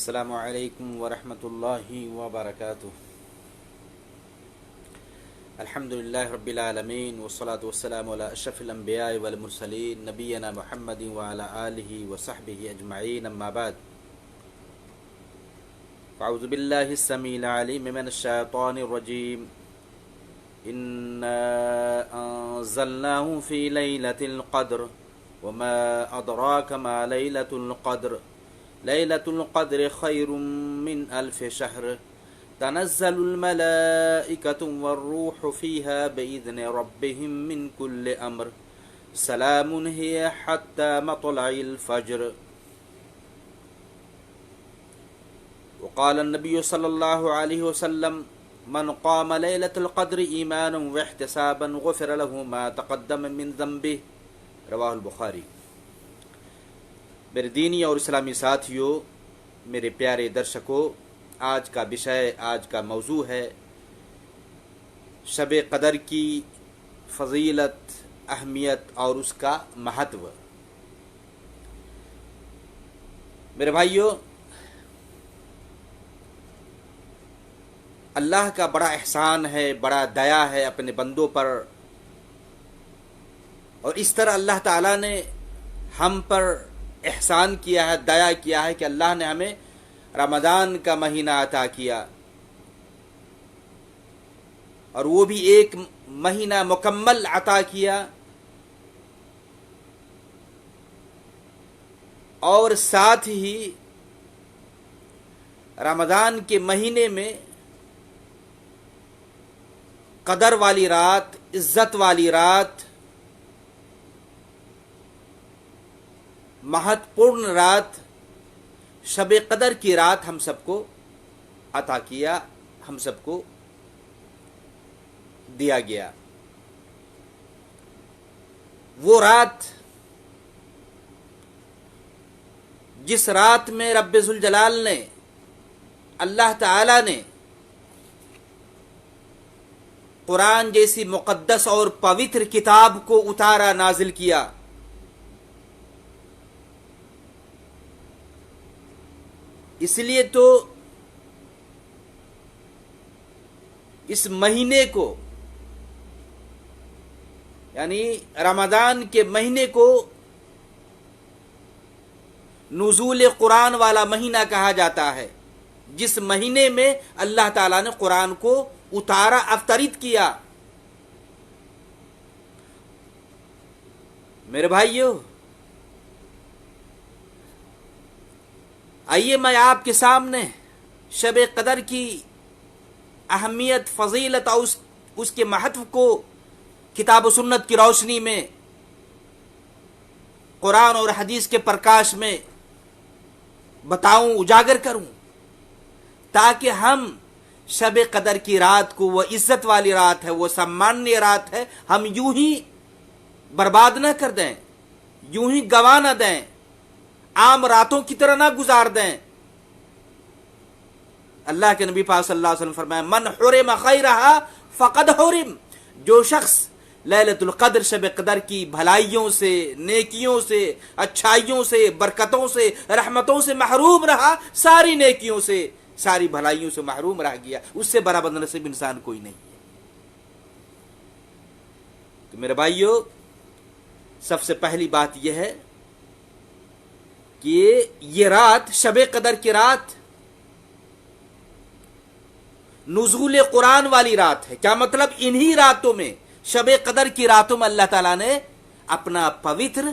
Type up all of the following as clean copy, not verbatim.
السلام علیکم ورحمۃ اللہ وبرکاتہ۔ الحمد للہ رب العالمین والصلاة والسلام علی اشرف الانبیاء والمرسلین نبینا محمد وعلی آلہ وصحبہ اجمعین، اما بعد فاعوذ باللہ السمیع العلیم من الشیطان الرجیم۔ انا انزلناه فی لیلۃ القدر وما ادراک ما لیلۃ القدر لیلۃ القدر خیر من الف شہر تنزل الملائکۃ والروح فیہا بإذن ربہم من کل امر سلام ہی حتی مطلع الفجر۔ وقال النبی صلی اللہ علیہ وسلم من قام لیلۃ القدر ایمانا واحتسابا غفر له ما تقدم من ذنبہ، رواہ البخاری۔ میرے دینی اور اسلامی ساتھیوں، میرے پیارے درشکوں، آج کا وشے، آج کا موضوع ہے شب قدر کی فضیلت، اہمیت اور اس کا مہتو۔ میرے بھائیوں، اللہ کا بڑا احسان ہے، بڑا دیا ہے اپنے بندوں پر، اور اس طرح اللہ تعالیٰ نے ہم پر احسان کیا ہے، دیا کیا ہے کہ اللہ نے ہمیں رمضان کا مہینہ عطا کیا، اور وہ بھی ایک مہینہ مکمل عطا کیا، اور ساتھ ہی رمضان کے مہینے میں قدر والی رات، عزت والی رات، مہتوپورن رات، شب قدر کی رات ہم سب کو عطا کیا، ہم سب کو دیا گیا۔ وہ رات جس رات میں رب ذوالجلال نے، اللہ تعالی نے قرآن جیسی مقدس اور پوتر کتاب کو اتارا، نازل کیا۔ اس لیے تو اس مہینے کو، یعنی رمضان کے مہینے کو، نزول قرآن والا مہینہ کہا جاتا ہے، جس مہینے میں اللہ تعالیٰ نے قرآن کو اتارا، افطرت کیا۔ میرے بھائیو، آئیے میں آپ کے سامنے شب قدر کی اہمیت، فضیلت اور اس کے مہتو کو کتاب و سنت کی روشنی میں، قرآن اور حدیث کے پرکاش میں بتاؤں، اجاگر کروں، تاکہ ہم شب قدر کی رات کو، وہ عزت والی رات ہے، وہ سمانیہ رات ہے، ہم یوں ہی برباد نہ کر دیں، یوں ہی گوا نہ دیں، عام راتوں کی طرح نہ گزار دیں۔ اللہ کے نبی پاک صلی اللہ علیہ وسلم فرمایا، من حرم خیرہا فقد حرم، جو شخص لیلۃ القدر، شب قدر کی بھلائیوں سے، نیکیوں سے، اچھائیوں سے، برکتوں سے، رحمتوں سے محروم رہا، ساری نیکیوں سے، ساری بھلائیوں سے محروم رہ گیا، اس سے بڑا بد نصیب انسان کوئی نہیں ہے۔ تو میرے بھائیو، سب سے پہلی بات یہ ہے کہ یہ رات، شب قدر کی رات، نزول قرآن والی رات ہے۔ کیا مطلب؟ انہی راتوں میں، شب قدر کی راتوں میں اللہ تعالیٰ نے اپنا پوتر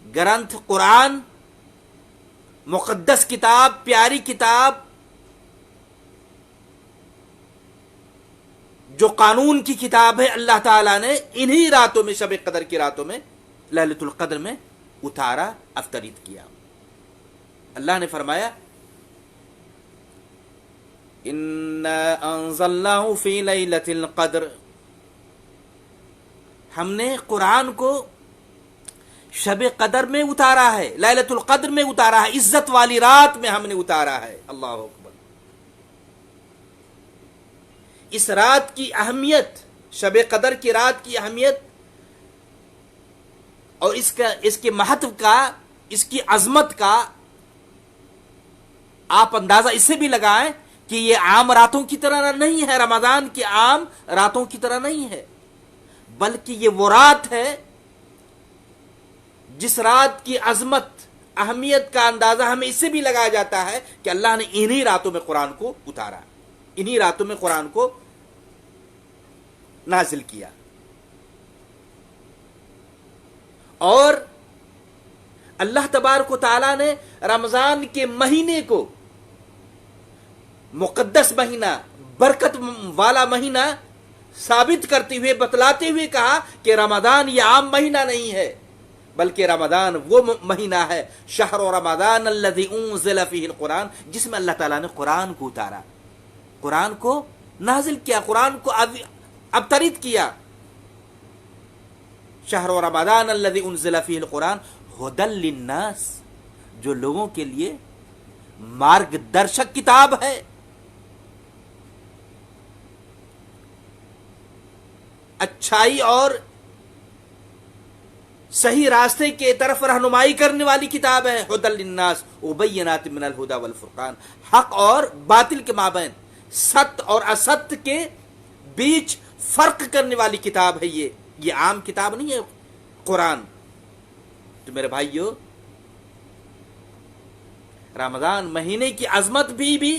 گرنتھ قرآن، مقدس کتاب، پیاری کتاب، جو قانون کی کتاب ہے، اللہ تعالیٰ نے انہی راتوں میں، شب قدر کی راتوں میں، لیلۃ القدر میں اتارا، افطرت کیا۔ اللہ نے فرمایا، انا انزلناہ فی لیلۃ القدر، ہم نے قرآن کو شب قدر میں اتارا ہے، لیلۃ القدر میں اتارا ہے، عزت والی رات میں ہم نے اتارا ہے۔ اللہ اکبر۔ اس رات کی اہمیت، شب قدر کی رات کی اہمیت اور اس کے مہتو کا، اس کی عظمت کا آپ اندازہ اس سے بھی لگائیں کہ یہ عام راتوں کی طرح نہیں ہے، رمضان کی عام راتوں کی طرح نہیں ہے، بلکہ یہ وہ رات ہے جس رات کی عظمت، اہمیت کا اندازہ ہمیں اس سے بھی لگایا جاتا ہے کہ اللہ نے انہی راتوں میں قرآن کو اتارا، انہی راتوں میں قرآن کو نازل کیا۔ اور اللہ تبارک و تعالیٰ نے رمضان کے مہینے کو مقدس مہینہ، برکت والا مہینہ ثابت کرتے ہوئے، بتلاتے ہوئے کہا کہ رمضان یہ عام مہینہ نہیں ہے، بلکہ رمضان وہ مہینہ ہے، شہر رمضان الذی انزل فیہ القرآن، جس میں اللہ تعالیٰ نے قرآن کو اتارا، قرآن کو نازل کیا، قرآن کو ابترت کیا۔ شہر رمضان الذی انزل فیہ القرآن ھدی للناس، جو لوگوں کے لیے مارگ درشک کتاب ہے، اچھائی اور صحیح راستے کے طرف رہنمائی کرنے والی کتاب ہے، ھدی للناس وبینات من الھدی والفرقان، حق اور باطل کے مابین، ست اور است کے بیچ فرق کرنے والی کتاب ہے۔ یہ عام کتاب نہیں ہے قرآن۔ تو میرے بھائیو، رمضان مہینے کی عظمت بھی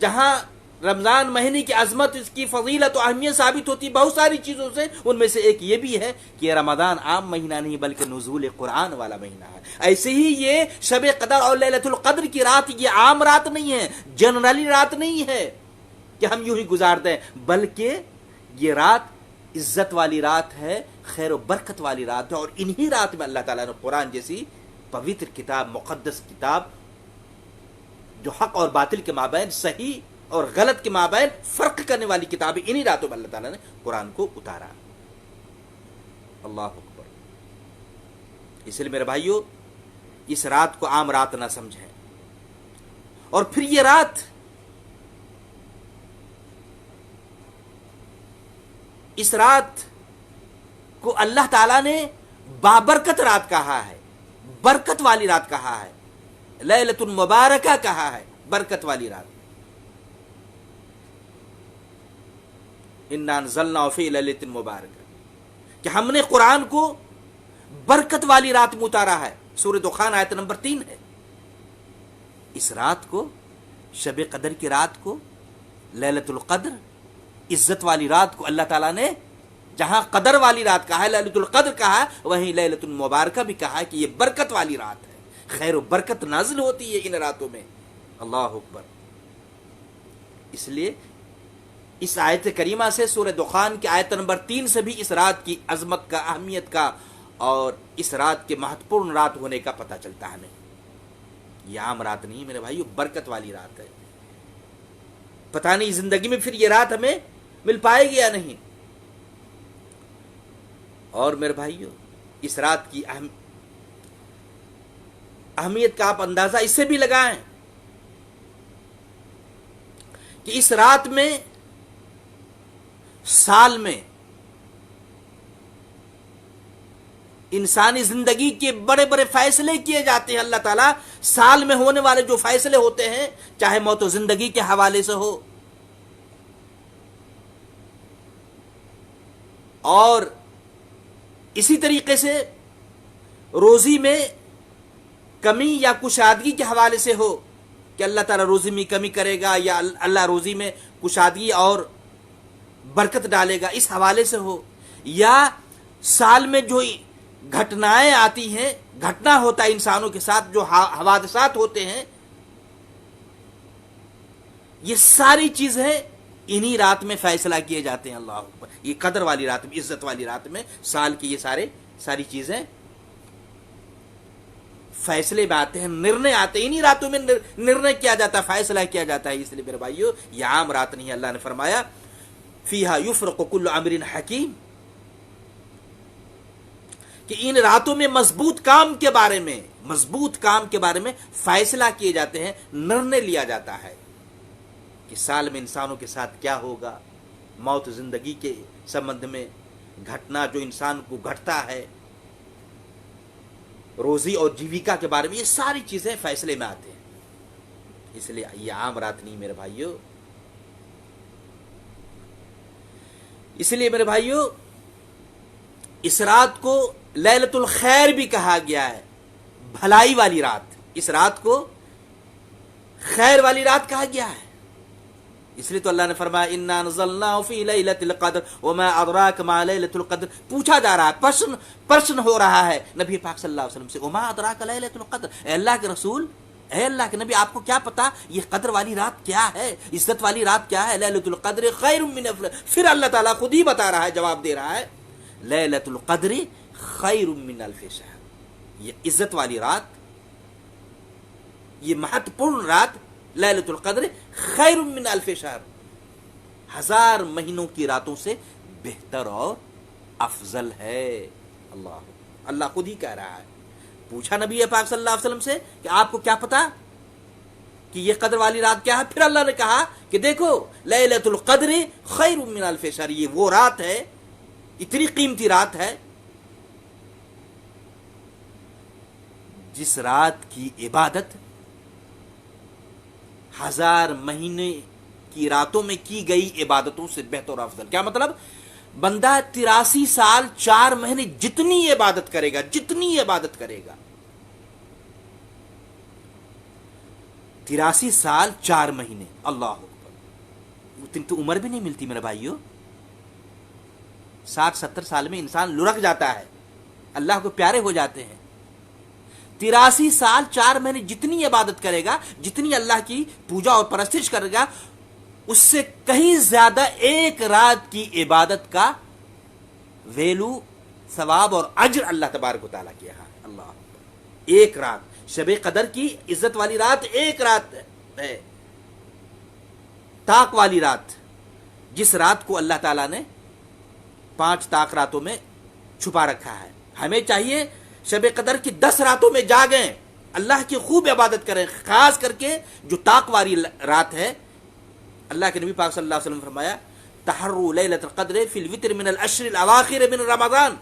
جہاں رمضان مہینے کی عظمت، اس کی فضیلت و اہمیت ثابت ہوتی بہت ساری چیزوں سے، ان میں سے ایک یہ بھی ہے کہ رمضان عام مہینہ نہیں بلکہ نزول قرآن والا مہینہ ہے۔ ایسے ہی یہ شب قدر اور لیلۃ القدر کی رات یہ عام رات نہیں ہے، جنرلی رات نہیں ہے کہ ہم یوں ہی گزار دیں، بلکہ یہ رات عزت والی رات ہے، خیر و برکت والی رات ہے، اور انہی رات میں اللہ تعالیٰ نے قرآن جیسی پوتر کتاب، مقدس کتاب، جو حق اور باطل کے مابین، صحیح اور غلط کے مابین فرق کرنے والی کتاب، انہی راتوں میں اللہ تعالیٰ نے قرآن کو اتارا۔ اللہ اکبر۔ اس لیے میرے بھائیو، اس رات کو عام رات نہ سمجھیں، اور پھر یہ رات، اس رات کو اللہ تعالیٰ نے بابرکت رات کہا ہے، برکت والی رات کہا ہے، لیلۃ المبارکہ کہا ہے، برکت والی رات۔ انا انزلنا فی لیلۃ مبارکہ، کہ ہم نے قرآن کو برکت والی رات میں اتارا ہے، سورہ دخان آیت نمبر 3 ہے۔ اس رات کو، شب قدر کی رات کو، لیلۃ القدر، عزت والی رات کو اللہ تعالیٰ نے جہاں قدر والی رات کہا ہے، لیلۃ القدر کہا ہے، وہیں لیلۃ المبارکہ بھی کہا ہے کہ یہ برکت والی رات ہے، خیر و برکت نازل ہوتی ہے ان راتوں میں۔ اللہ اکبر۔ اس لیے اس آیت کریمہ سے، سورہ دخان کی آیت نمبر 3 سے بھی اس رات کی عظمت کا، اہمیت کا، اور اس رات کے مہتوپورن رات ہونے کا پتہ چلتا ہے ہمیں۔ یہ عام رات نہیں میرے بھائیو، برکت والی رات ہے۔ پتہ نہیں زندگی میں پھر یہ رات ہمیں مل پائے گی یا نہیں۔ اور میرے بھائیو، اس رات کی اہمیت کا آپ اندازہ اس سے بھی لگائیں کہ اس رات میں، سال میں انسانی زندگی کے بڑے بڑے فیصلے کیے جاتے ہیں۔ اللہ تعالیٰ سال میں ہونے والے جو فیصلے ہوتے ہیں، چاہے موت و زندگی کے حوالے سے ہو، اور اسی طریقے سے روزی میں کمی یا کشادگی کے حوالے سے ہو کہ اللہ تعالیٰ روزی میں کمی کرے گا یا اللہ روزی میں کشادگی اور برکت ڈالے گا، اس حوالے سے ہو، یا سال میں جو گھٹنائیں آتی ہیں، گھٹنا ہوتا ہے انسانوں کے ساتھ، جو حوادثات ہوتے ہیں، یہ ساری چیزیں انہی رات میں فیصلہ کیے جاتے ہیں۔ اللہ اکبر۔ یہ قدر والی رات میں، عزت والی رات میں سال کی یہ ساری چیزیں فیصلے میں آتے ہیں، نرنے آتے ہیں، انہی راتوں میں نرنے کیا جاتا ہے، فیصلہ کیا جاتا ہے۔ اس لیے میرے بھائیو، یہ عام رات نہیں ہے۔ اللہ نے فرمایا فیہا یفرق کل امر حکیم، کہ ان راتوں میں مضبوط کام کے بارے میں فیصلہ کیے جاتے ہیں، نرنے لیا جاتا ہے کہ سال میں انسانوں کے ساتھ کیا ہوگا، موت زندگی کے سبندھ میں، گھٹنا جو انسان کو گھٹتا ہے، روزی اور جیویکا کے بارے میں، یہ ساری چیزیں فیصلے میں آتے ہیں۔ اس لیے یہ عام رات نہیں میرے بھائیوں. اس لیے میرے بھائیوں اس رات کو لیلۃ الخیر بھی کہا گیا ہے، بھلائی والی رات. اس رات کو خیر والی رات کہا گیا ہے. اس لیے تو اللہ نے فرمایا انا انزلناہ فی لیلۃ القدر وما ادراک ما لیلۃ القدر. پوچھا جا رہا ہے، پرشن ہو رہا ہے نبی پاک صلی اللہ علیہ وسلم سے، وما ادراک لیلۃ القدر، اے اللہ کے رسول، اے اللہ کے نبی، آپ کو کیا پتا یہ قدر والی رات کیا ہے، عزت والی رات کیا ہے؟ لیلۃ القدر خیر من الف. پھر اللہ تعالیٰ خود ہی بتا رہا ہے، جواب دے رہا ہے لیلۃ القدر خیر من الف شہر. یہ عزت والی رات، یہ مہتوپورن رات لیلۃ القدر خیر من الف شہر، 1000 مہینوں کی راتوں سے بہتر اور افضل ہے. اللہ خود ہی کہہ رہا ہے. پوچھا نبی پاک صلی اللہ علیہ وسلم سے کہ آپ کو کیا پتا کہ یہ قدر والی رات کیا ہے؟ پھر اللہ نے کہا کہ دیکھو لیلۃ القدر خیر من الف شہر، یہ وہ رات ہے، اتنی قیمتی رات ہے جس رات کی عبادت 1000 مہینے کی راتوں میں کی گئی عبادتوں سے بہتر اور افضل. کیا مطلب؟ بندہ 83 سال 4 مہینے جتنی عبادت کرے گا، 83 سال 4 مہینے، اللہ اکبر، اتنی تو عمر بھی نہیں ملتی میرے بھائیوں. 60-70 سال میں انسان لڑک جاتا ہے، اللہ کو پیارے ہو جاتے ہیں. 83 سال 4 مہینے جتنی عبادت کرے گا، جتنی اللہ کی پوجا اور پرستش کرے گا، اس سے کہیں زیادہ ایک رات کی عبادت کا ویلو، ثواب اور اجر اللہ تبارک و تعالیٰ کے یہاں. اللہ ایک رات شب قدر کی عزت والی رات، ایک رات ہے، طاق والی رات، جس رات کو اللہ تعالیٰ نے 5 طاق راتوں میں چھپا رکھا ہے. ہمیں چاہیے شب قدر کی 10 راتوں میں جاگیں، اللہ کی خوب عبادت کریں، خاص کر کے جو طاق والی رات ہے. اللہ کے نبی پاک صلی اللہ علیہ وسلم نے فرمایا تحروا لیلۃ القدر فی الوتر من العشر الاواخر من رمضان.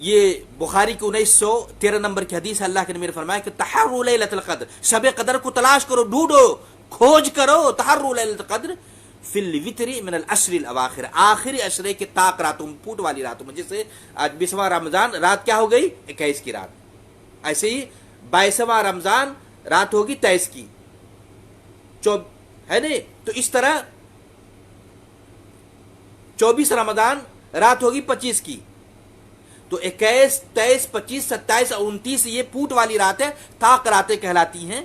یہ بخاری کی 1913 نمبر کی حدیث ہے. اللہ کے نبی نے فرمایا کہ تحروا لیلۃ القدر، شب قدر کو تلاش کرو، ڈھونڈو، کھوج کرو. تحروا لیلۃ القدر فی الوتر من العشر الاواخر، آخری عشرے کے طاق راتوں میں، پھوٹ والی راتوں میں. جیسے آج 20واں رمضان رات کیا ہو گئی؟ 21 کی رات. ایسے ہی 22واں رمضان رات ہوگی 23 کی، ہے نہیں؟ تو اس طرح 24 رمضان رات ہوگی 25 کی. تو 21، 23، 25، 27 اور 29 یہ پھوٹ والی رات ہے، طاق راتیں کہلاتی ہیں.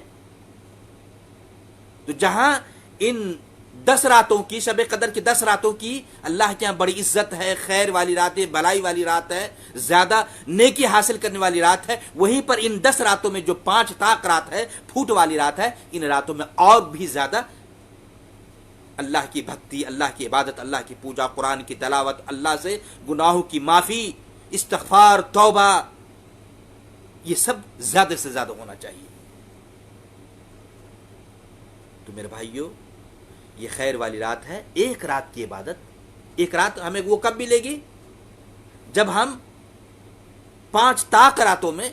تو جہاں ان 10 راتوں کی، شب قدر کی 10 راتوں کی اللہ کے یہاں بڑی عزت ہے، خیر والی رات ہے، بھلائی والی رات ہے، زیادہ نیکی حاصل کرنے والی رات ہے، وہیں پر ان 10 راتوں میں جو 5 طاق رات ہے، پھوٹ والی رات ہے، ان راتوں میں اور بھی زیادہ اللہ کی بھکتی، اللہ کی عبادت، اللہ کی پوجا، قرآن کی تلاوت، اللہ سے گناہوں کی معافی، استغفار، توبہ، یہ سب زیادہ سے زیادہ ہونا چاہیے. تو میرے بھائیوں یہ خیر والی رات ہے، ایک رات کی عبادت. ایک رات ہمیں وہ کب ملے گی؟ جب ہم 5 طاق راتوں میں،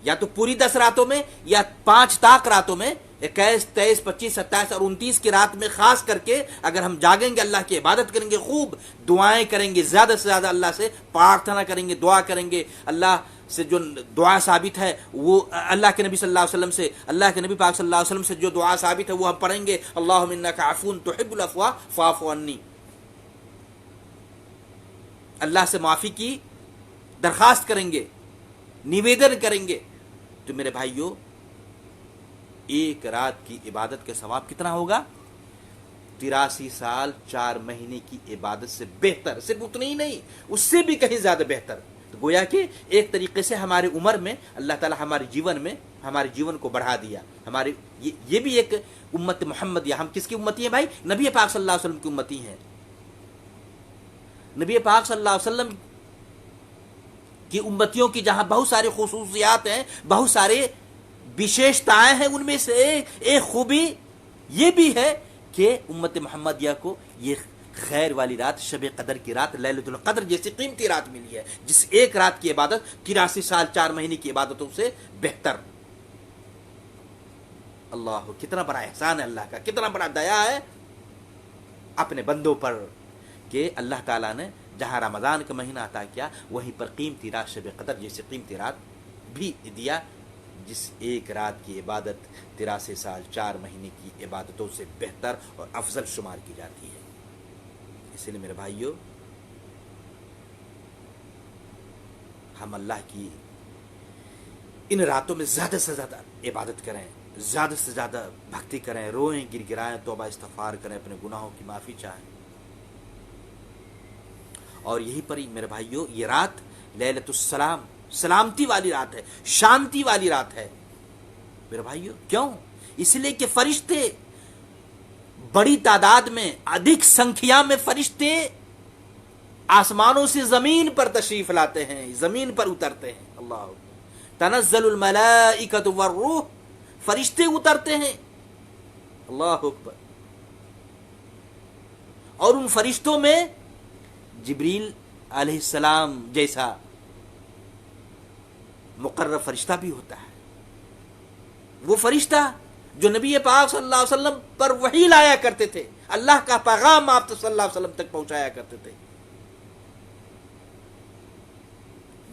یا تو پوری 10 راتوں میں یا 5 طاق راتوں میں، 21، 23، 25، 27 اور 29 کی رات میں خاص کر کے اگر ہم جاگیں گے، اللہ کی عبادت کریں گے، خوب دعائیں کریں گے، زیادہ سے زیادہ اللہ سے پرارتھنا کریں گے، دعا کریں گے. اللہ سے جو دعا ثابت ہے وہ اللہ کے نبی صلی اللہ علیہ وسلم سے، اللہ کے نبی پاک صلی اللہ علیہ وسلم سے جو دعا ثابت ہے وہ ہم پڑھیں گے. اللہم انک عفو تحب العفو فاعف عنی. اللہ سے معافی کی درخواست کریں گے، نویدن کریں گے. تو میرے بھائیوں ایک رات کی عبادت کے ثواب کتنا ہوگا؟ 83 سال 4 مہینے کی عبادت سے بہتر. صرف اتنی ہی نہیں، اس سے بھی کہیں زیادہ بہتر. تو گویا کہ ایک طریقے سے ہماری عمر میں اللہ تعالیٰ ہمارے جیون کو بڑھا دیا. ہمارے یہ بھی ایک امت محمد، یا ہم کس کی امتی ہیں بھائی؟ نبی پاک صلی اللہ علیہ وسلم کی امتی ہیں. نبی پاک صلی اللہ علیہ وسلم کی امتیوں کی جہاں بہت ساری خصوصیات ہیں، بہت سارے وشیشتائیں ہیں، ان میں سے ایک خوبی یہ بھی ہے کہ امت محمدیہ کو یہ خیر والی رات، شب قدر کی رات، لیلۃ القدر جیسی قیمتی رات ملی ہے، جس ایک رات کی عبادت 83 سال 4 مہینے کی عبادتوں سے بہتر. اللہ کتنا بڑا احسان ہے اللہ کا، کتنا بڑا دیا ہے اپنے بندوں پر کہ اللہ تعالیٰ نے جہاں رمضان کا مہینہ عطا کیا وہیں پر قیمتی رات شب قدر جیسے قیمتی رات بھی دیا، جس ایک رات کی عبادت 83 سال 4 مہینے کی عبادتوں سے بہتر اور افضل شمار کی جاتی ہے۔ اس لیے میرے بھائیوں، ہم اللہ کی ان راتوں میں زیادہ سے زیادہ عبادت کریں، زیادہ سے زیادہ بھکتی کریں، روئیں گر گرائیں، توبہ استغفار کریں، اپنے گناہوں کی معافی چاہیں۔ اور یہی پر میرے بھائیوں یہ رات لیلۃ السلام، سلامتی والی رات ہے، شانتی والی رات ہے میرے بھائیوں۔ کیوں؟ اس لیے کہ فرشتے بڑی تعداد میں، ادھک سنکھیا میں فرشتے آسمانوں سے زمین پر تشریف لاتے ہیں، زمین پر اترتے ہیں۔ اللہ تنزل الملائکۃ والروح، فرشتے اترتے ہیں، اللہ اکبر۔ اور ان فرشتوں میں جبریل علیہ السلام جیسا مقرر فرشتہ بھی ہوتا ہے، وہ فرشتہ جو نبی پاک صلی اللہ علیہ وسلم پر وحی لایا کرتے تھے، اللہ کا پیغام آپ صلی اللہ علیہ وسلم تک پہنچایا کرتے تھے۔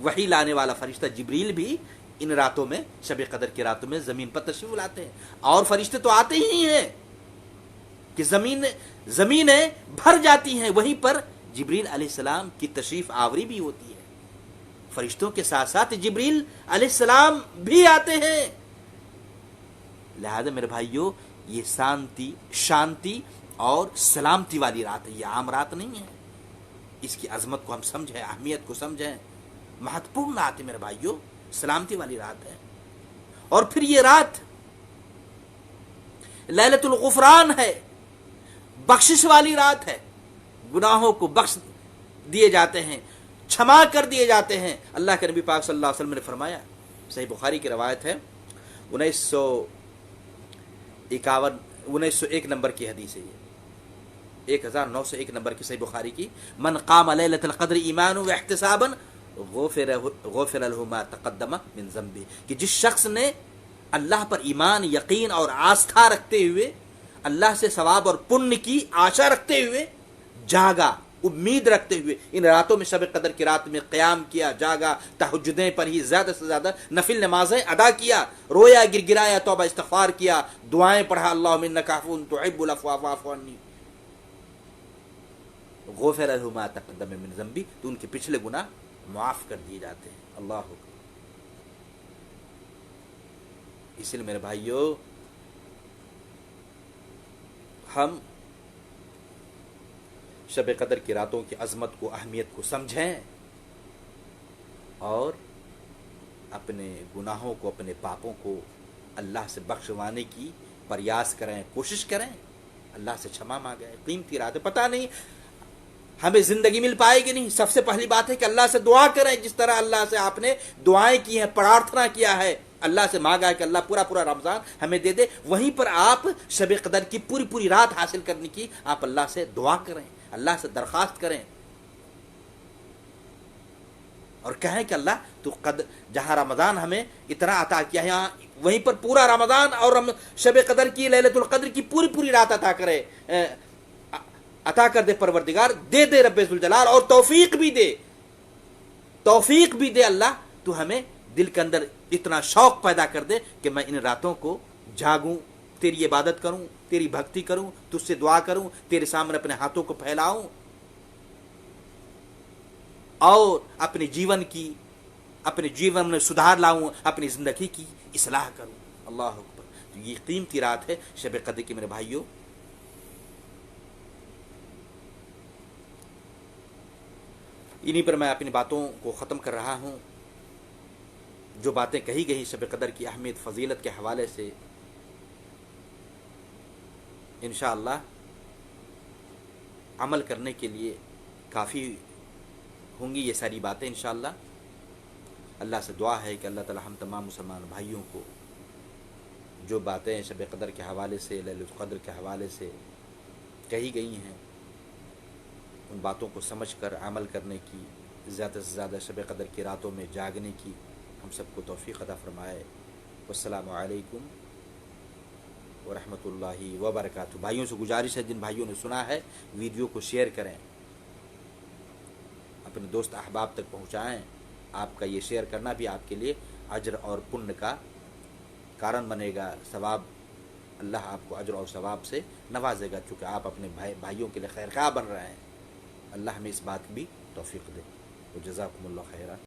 وحی لانے والا فرشتہ جبریل بھی ان راتوں میں، شب قدر کی راتوں میں زمین پر تشریف لاتے ہیں، اور فرشتے تو آتے ہی ہیں کہ زمینیں بھر جاتی ہیں، وہیں پر جبریل علیہ السلام کی تشریف آوری بھی ہوتی ہے۔ فرشتوں کے ساتھ ساتھ جبریل علیہ السلام بھی آتے ہیں۔ لہذا میرے بھائیوں، یہ شانتی اور سلامتی والی رات ہے، یہ عام رات نہیں ہے۔ اس کی عظمت کو ہم سمجھیں، اہمیت کو سمجھیں، مہتوپورن رات ہے میرے بھائیوں، سلامتی والی رات ہے۔ اور پھر یہ رات لیلۃ الغفران ہے، بخشش والی رات ہے، گناہوں کو بخش دیے جاتے ہیں، چھما کر دیے جاتے ہیں۔ اللہ کے نبی پاک صلی اللہ علیہ وسلم نے فرمایا، صحیح بخاری کی روایت ہے، 1901 نمبر کی حدیث ہے، یہ 1901 نمبر کی صحیح بخاری کی، من قام لیلۃ القدر ایمانا واحتسابا غفر له ما تقدم من ذنبه، کہ جس شخص نے اللہ پر ایمان، یقین اور آستھا رکھتے ہوئے، اللہ سے ثواب اور پن کی آشا رکھتے ہوئے جاگا، امید رکھتے ہوئے ان راتوں میں، شب قدر کی رات میں قیام کیا، جاگا، تہجدیں پڑھی، زیادہ سے زیادہ نفل نمازیں ادا کیا، رویا، گر گرایا، توبہ استغفار کیا، دعائیں پڑھا، اللہم انک عفو تحب العفو فاعف عنی، غفر له ما تقدم من ذنبی، تو ان کے پچھلے گناہ معاف کر دیے جاتے ہیں۔ اللہ اکبر۔ اس لیے میرے بھائیوں، ہم شب قدر کی راتوں کی عظمت کو، اہمیت کو سمجھیں، اور اپنے گناہوں کو، اپنے پاپوں کو اللہ سے بخشوانے کی پریاس کریں، کوشش کریں، اللہ سے چھما مانگیں۔ قیمتی رات ہے، پتہ نہیں ہمیں زندگی مل پائے گی نہیں۔ سب سے پہلی بات ہے کہ اللہ سے دعا کریں، جس طرح اللہ سے آپ نے دعائیں کی ہیں، پرارتھنا کیا ہے، اللہ سے مانگا ہے کہ اللہ پورا رمضان ہمیں دے دے، وہیں پر آپ شب قدر کی پوری رات حاصل کرنے کی آپ اللہ سے دعا کریں، اللہ سے درخواست کریں، اور کہیں کہ اللہ تو جہاں رمضان ہمیں اتنا عطا کیا ہے، وہیں پر پورا رمضان اور شب قدر کی، لیلۃ القدر کی پوری رات عطا کرے، عطا کر دے پروردگار، دے دے رب ذوالجلال، اور توفیق بھی دے اللہ، تو ہمیں دل کے اندر اتنا شوق پیدا کر دے کہ میں ان راتوں کو جاگوں، تیری عبادت کروں، تیری بھکتی کروں، تجھ سے دعا کروں، تیرے سامنے اپنے ہاتھوں کو پھیلاؤں، اور اپنے جیون میں سدھار لاؤں، اپنی زندگی کی اصلاح کروں۔ اللہ اکبر۔ تو یہ قیمتی رات ہے شب قدر کی میرے بھائیوں۔ انہی پر میں اپنی باتوں کو ختم کر رہا ہوں۔ جو باتیں کہی گئی شب قدر کی اہمیت، فضیلت کے حوالے سے، انشاءاللہ عمل کرنے کے لیے کافی ہوں گی یہ ساری باتیں انشاءاللہ۔ اللہ سے دعا ہے کہ اللہ تعالی ہم تمام مسلمان بھائیوں کو جو باتیں شب قدر کے حوالے سے، لیلۃ القدر کے حوالے سے کہی گئی ہیں، ان باتوں کو سمجھ کر عمل کرنے کی، زیادہ سے زیادہ شب قدر کی راتوں میں جاگنے کی ہم سب کو توفیق عطا فرمائے۔ والسلام علیکم ورحمۃ اللہ وبرکاتہ۔ بھائیوں سے گزارش ہے، جن بھائیوں نے سنا ہے ویڈیو کو شیئر کریں، اپنے دوست احباب تک پہنچائیں۔ آپ کا یہ شیئر کرنا بھی آپ کے لیے اجر اور پن کا کارن بنے گا، ثواب، اللہ آپ کو اجر اور ثواب سے نوازے گا، چونکہ آپ اپنے بھائیوں کے لیے خیر خواہ بن رہے ہیں۔ اللہ ہمیں اس بات کی بھی توفیق دے۔ تو جزاکم اللہ خیرا۔